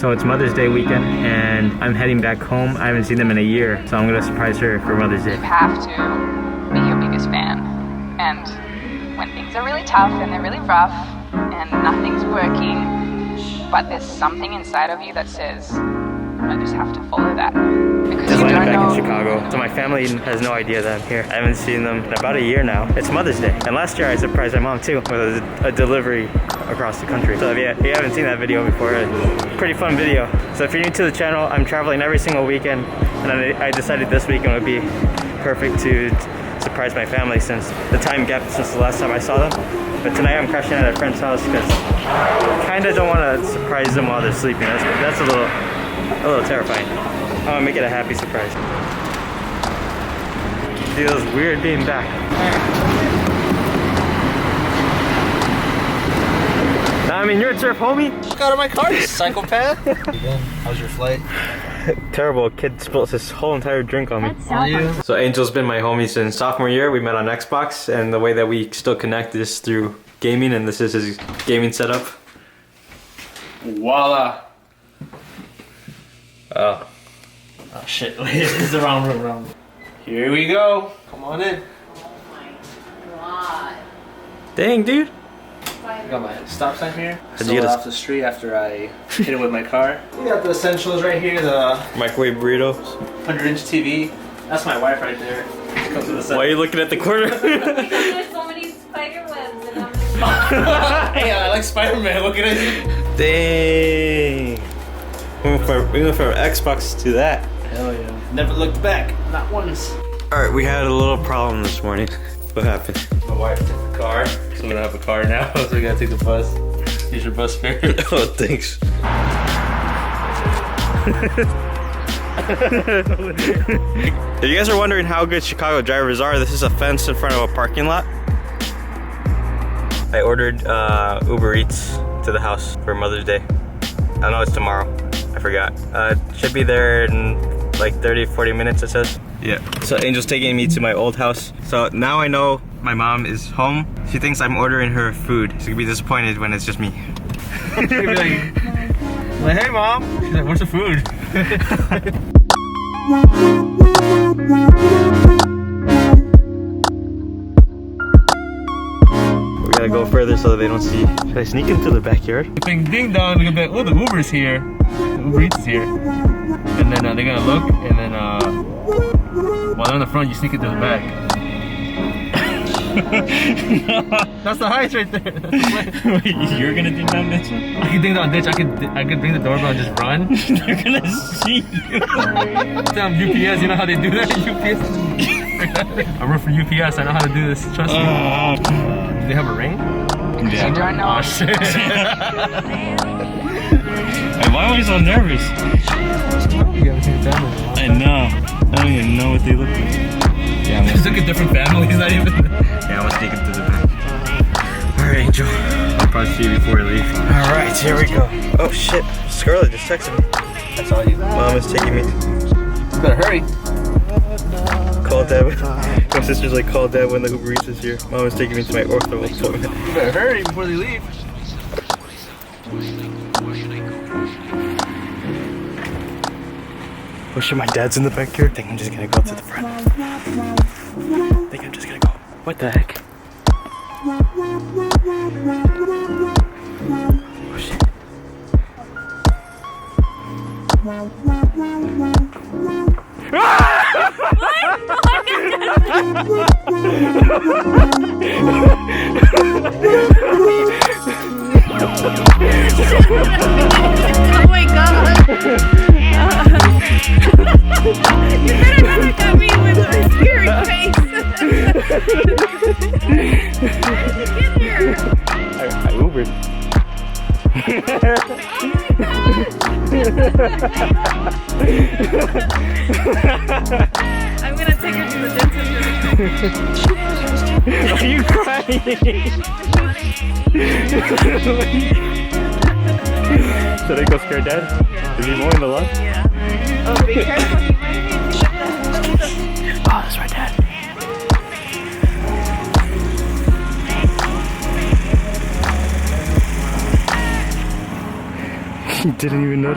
So it's Mother's Day weekend and I'm heading back home. I haven't seen them in a year, so I'm gonna surprise her for Mother's Day. You have to be your biggest fan. And when things are really tough and they're really rough and nothing's working, but there's something inside of you that says, I just have to follow that. Because Just you landed don't back know. in Chicago, so my family has no idea that I'm here. I haven't seen them in about a year now. It's Mother's Day, and last year I surprised my mom too with a delivery across the country. So if you haven't seen that video before, pretty fun video. So if you're new to the channel, I'm traveling every single weekend, and I decided this weekend would be perfect to surprise my family since the time gap since the last time I saw them. But tonight I'm crashing at a friend's house because I kind of don't want to surprise them while they're sleeping. That's a little terrifying. I want to make it a happy surprise. Feels weird being back. I'm in your turf, homie. Look out of my car, you psychopath. How's your flight? Terrible. Kid spilled his whole entire drink on me. So Angel's been my homie since sophomore year. We met on Xbox, and the way that we still connect is through gaming, and this is his gaming setup. Voila. Oh shit, this is the wrong room. Here we go. Come on in. Oh my god. Dang, dude. I got my stop sign here. How'd you Stole get it a- off the street after I hit it with my car. We got the essentials right here, the Microwave burritos. 100-inch TV. That's my wife right there. It comes with a set. Why are you looking at the corner? Because there's so many spider webs and I'm just Hey, I like Spider-Man, look at it. Dang. We went from Xbox to that. Hell yeah. Never looked back, not once. Alright, we had a little problem this morning. What happened? My wife took the car, so we don't have a car now, so we gotta take the bus. Use your bus fare. Oh, thanks. If you guys are wondering how good Chicago drivers are, this is a fence in front of a parking lot. I ordered Uber Eats to the house for Mother's Day. I know it's tomorrow. I forgot. Should be there in like 30-40 minutes, it says. Yeah. So Angel's taking me to my old house. So now I know my mom is home. She thinks I'm ordering her food. She's gonna be disappointed when it's just me. She'll be like, hey mom. She's like, where's the food? We gotta go further so that they don't see. Should I sneak into the backyard? Ding ding dong, look at that. Oh, the Uber's here. The Uber Eats is here. And then they're gonna look, and then while they're in the front, you sneak into the back. That's the highest right there. Wait, you're gonna ding dong ditch? I can ding dong ditch. I could ring the doorbell and just run. They're gonna see you. Damn UPS, you know how they do that? UPS. I work for UPS. I know how to do this. Trust me. Do they have a ring? Yeah. You don't know. Oh shit. Hey, why am I so nervous? You haven't seen the family in a while. I know. I don't even know what they look like. Yeah, Just look at different families, not even. I'm gonna sneak into the back. Alright, Angel. I'll probably see you before we leave. Alright, here we go. Oh shit, Scarlett just texted me. That's all you. Mom is taking me. You better hurry. Call Dad. My sister's like, call Dad when the Uber Eats is here. Mom is taking me to my ortho appointment. You better hurry before they leave. Oh shit, my dad's in the backyard. I think I'm just gonna go to the front. I think I'm just gonna go. What the heck? Oh shit. oh my god. You better not look at me with a scary face. How did you get here? I Ubered. I'm gonna take her to the dentist. Are you crying? Should I go scare Dad? Yeah. Is he mowing the lawn? Yeah. Oh, be careful. He might hit you. Oh, that's my dad. Didn't even know.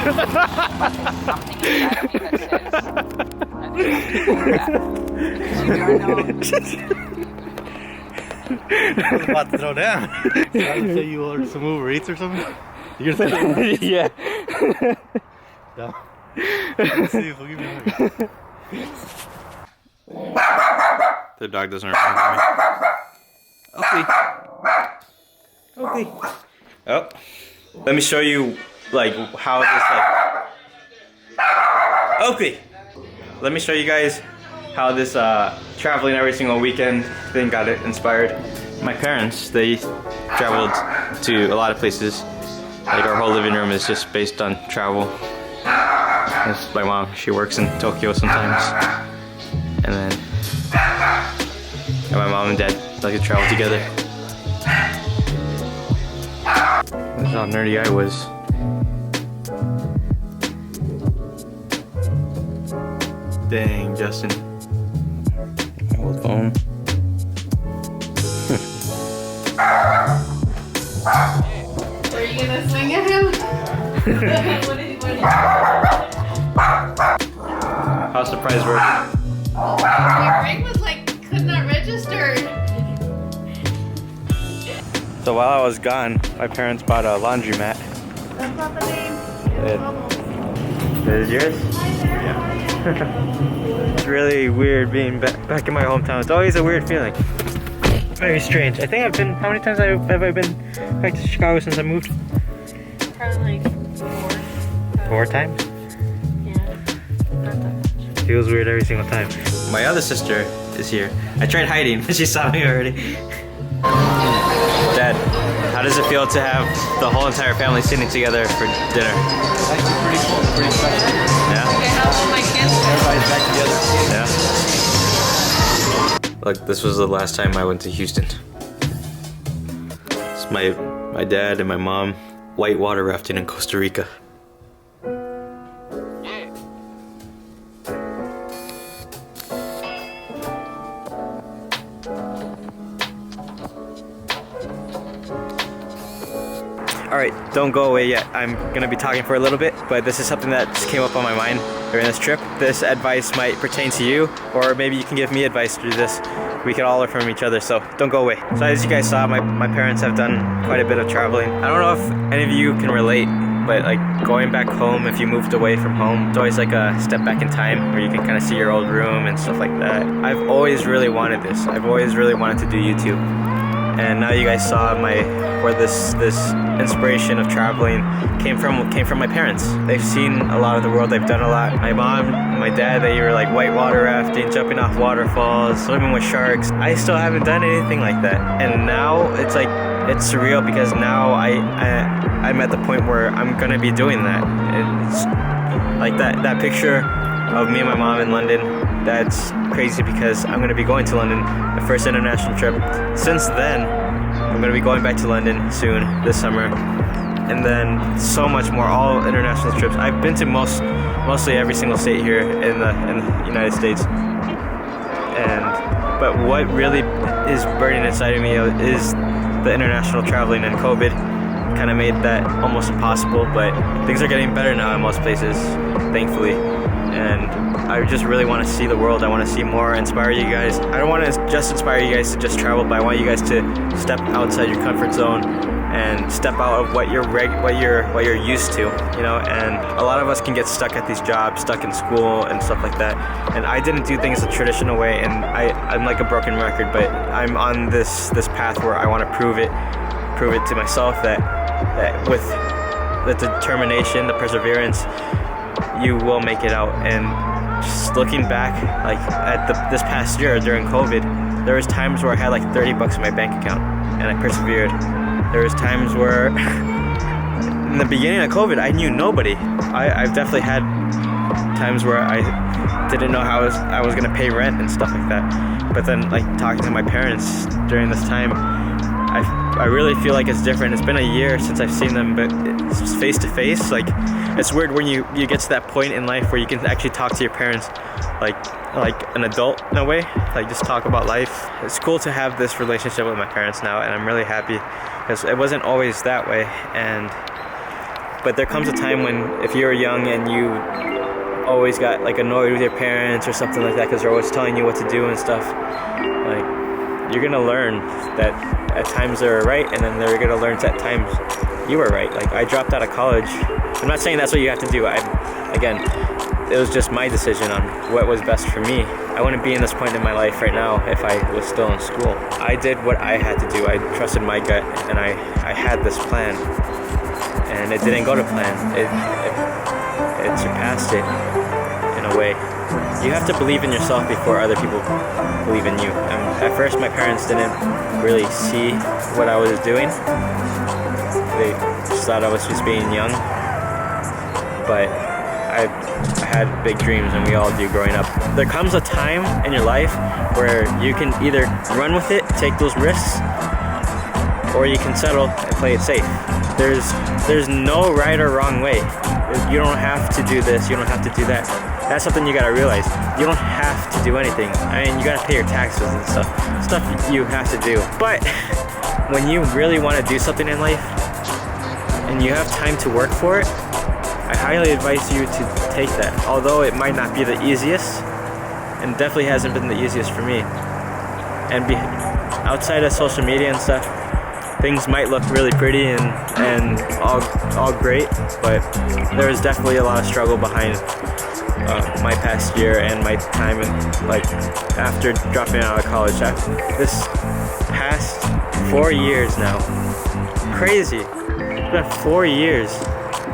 something inside of me that says, no, there's nothing more than that. Because you don't know. I was about to throw down. Did I say you ordered some Uber Eats or something? You're gonna say that? Yeah. No. Let's see if we'll give me a hug. The dog doesn't remember me. Okay. Oh. Let me show you like how this like. Okay. Let me show you guys how this traveling every single weekend thing got it inspired. My parents, they traveled to a lot of places. Like our whole living room is just based on travel. That's my mom, she works in Tokyo sometimes. And then and my mom and dad like to travel together. That's how nerdy I was. Dang, Justin. My old phone. Were you gonna swing at him? What did you How surprised were you? Your brain was like, could not register. So while I was gone, my parents bought a laundromat. That's not the name. Is yours? It's really weird being back in my hometown. It's always a weird feeling. Very strange. I think I've been, how many times have I been back to Chicago since I moved? Probably like 4. 4 times? Yeah, not that much. Feels weird every single time. My other sister is here. I tried hiding, but she saw me already. Dad, how does it feel to have the whole entire family sitting together for dinner? Actually pretty cool, pretty special. Yeah? Okay, how old my kids? Everybody's back together. Yeah. Look, this was the last time I went to Houston. It's my dad and my mom whitewater rafting in Costa Rica. Alright, don't go away yet. I'm gonna be talking for a little bit, but this is something that just came up on my mind during this trip. This advice might pertain to you, or maybe you can give me advice through this. We can all learn from each other, so don't go away. So as you guys saw, my parents have done quite a bit of traveling. I don't know if any of you can relate, but like going back home, if you moved away from home, it's always like a step back in time where you can kind of see your old room and stuff like that. I've always really wanted this. I've always really wanted to do YouTube. And now you guys saw where this inspiration of traveling came from my parents. They've seen a lot of the world, they've done a lot. My mom, my dad, they were like whitewater rafting, jumping off waterfalls, swimming with sharks. I still haven't done anything like that. And now it's like, it's surreal because now I'm at the point where I'm gonna be doing that. It's like that picture of me and my mom in London. That's crazy because I'm gonna be going to London, the first international trip. Since then, I'm gonna be going back to London soon, this summer. And then so much more, all international trips. I've been to mostly every single state here in the United States. But what really is burning inside of me is the international traveling, and COVID kind of made that almost impossible, but things are getting better now in most places, thankfully. And I just really want to see the world. I want to see more, inspire you guys. I don't want to just inspire you guys to just travel, but I want you guys to step outside your comfort zone and step out of what you're used to, you know. And a lot of us can get stuck at these jobs, stuck in school and stuff like that. And I didn't do things the traditional way, and I'm like a broken record, but I'm on this path where I want to prove it to myself that with the determination, the perseverance, you will make it out. And just looking back, like at this past year during COVID, there was times where I had like $30 in my bank account, and I persevered. There was times where, in the beginning of COVID, I knew nobody. I've definitely had times where I didn't know how I was gonna pay rent and stuff like that. But then, like talking to my parents during this time, I really feel like it's different. It's been a year since I've seen them, but it's face to face. Like, it's weird when you get to that point in life where you can actually talk to your parents like an adult in a way, like just talk about life. It's cool to have this relationship with my parents now, and I'm really happy because it wasn't always that way. But there comes a time when if you're young and you always got like annoyed with your parents or something like that because they're always telling you what to do and stuff, like you're gonna learn that at times they were right, and then they're gonna learn at times you were right. Like I dropped out of college. I'm not saying that's what you have to do. Again, it was just my decision on what was best for me. I wouldn't be in this point in my life right now if I was still in school. I did what I had to do. I trusted my gut, and I had this plan, and it didn't go to plan. It surpassed it in a way. You have to believe in yourself before other people believe in you. At first, my parents didn't really see what I was doing. They just thought I was just being young. But I had big dreams, and we all do growing up. There comes a time in your life where you can either run with it, take those risks, or you can settle and play it safe. There's no right or wrong way. You don't have to do this, you don't have to do that. That's something you gotta realize. You don't have to do anything. I mean, you gotta pay your taxes and stuff you have to do. But when you really want to do something in life and you have time to work for it, I highly advise you to take that. Although it might not be the easiest, and definitely hasn't been the easiest for me. And outside of social media and stuff, things might look really pretty and all great, but there was definitely a lot of struggle behind my past year and my time like after dropping out of college. This past 4 years now, crazy. It's been 4 years.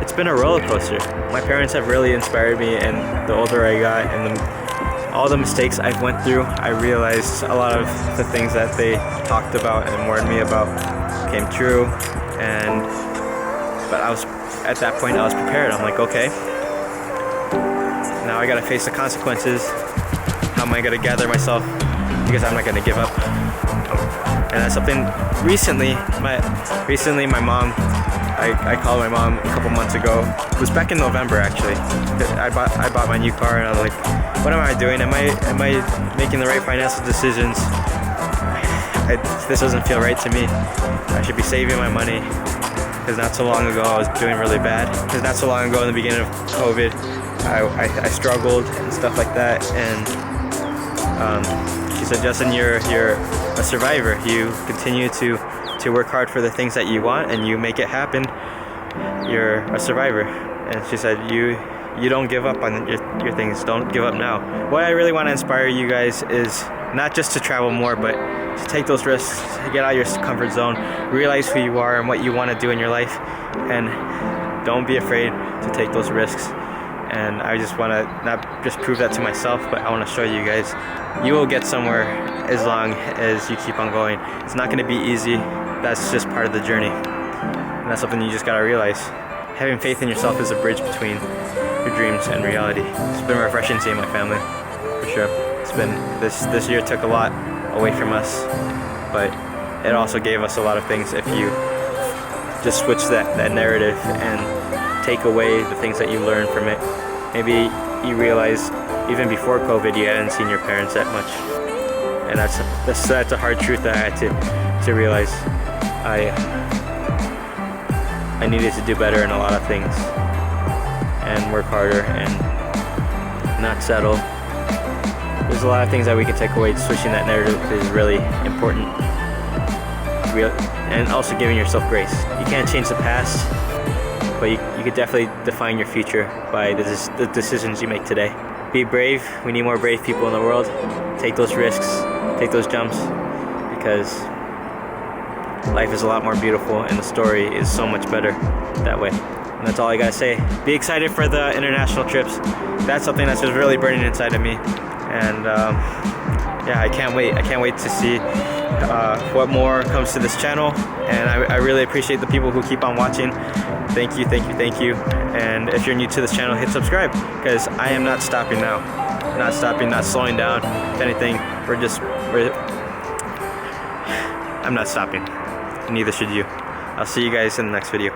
It's been a roller coaster. My parents have really inspired me, and the older I got and all the mistakes I went through, I realized a lot of the things that they talked about and warned me about came true. But at that point I was prepared. I'm like, okay, now I gotta face the consequences. How am I gonna gather myself? Because I'm not gonna give up. And that's something recently my mom, I called my mom a couple months ago. It was back in November actually. I bought my new car, and I was like, what am I doing? Am I making the right financial decisions? This doesn't feel right to me. I should be saving my money. Because not so long ago I was doing really bad. Because not so long ago in the beginning of COVID, I struggled and stuff like that. And she said, Justin, you're a survivor. You continue to work hard for the things that you want, and you make it happen. You're a survivor. And she said, you don't give up on your things. Don't give up now. What I really want to inspire you guys is not just to travel more, but to take those risks, to get out of your comfort zone, realize who you are and what you want to do in your life, and don't be afraid to take those risks. And I just want to not just prove that to myself, but I want to show you guys you will get somewhere as long as you keep on going. It's not going to be easy. That's just part of the journey, and that's something you just got to realize. Having faith in yourself is a bridge between your dreams and reality. It's been refreshing seeing my family, for sure. It's been this year took a lot away from us, but it also gave us a lot of things. If you just switch that narrative and take away the things that you learn from it, maybe you realize even before COVID you hadn't seen your parents that much, and that's a hard truth that I had to realize. I needed to do better in a lot of things and work harder and not settle. There's a lot of things that we can take away. Switching that narrative is really important. And also giving yourself grace. You can't change the past, but you could definitely define your future by the decisions you make today. Be brave. We need more brave people in the world. Take those risks, take those jumps, because life is a lot more beautiful and the story is so much better that way. And that's all I gotta say. Be excited for the international trips. That's something that's just really burning inside of me. And yeah, I can't wait. I can't wait to see what more comes to this channel. And I really appreciate the people who keep on watching. Thank you, thank you, thank you. And if you're new to this channel, hit subscribe, because I am not stopping now. Not stopping, not slowing down. If anything, I'm not stopping. Neither should you. I'll see you guys in the next video.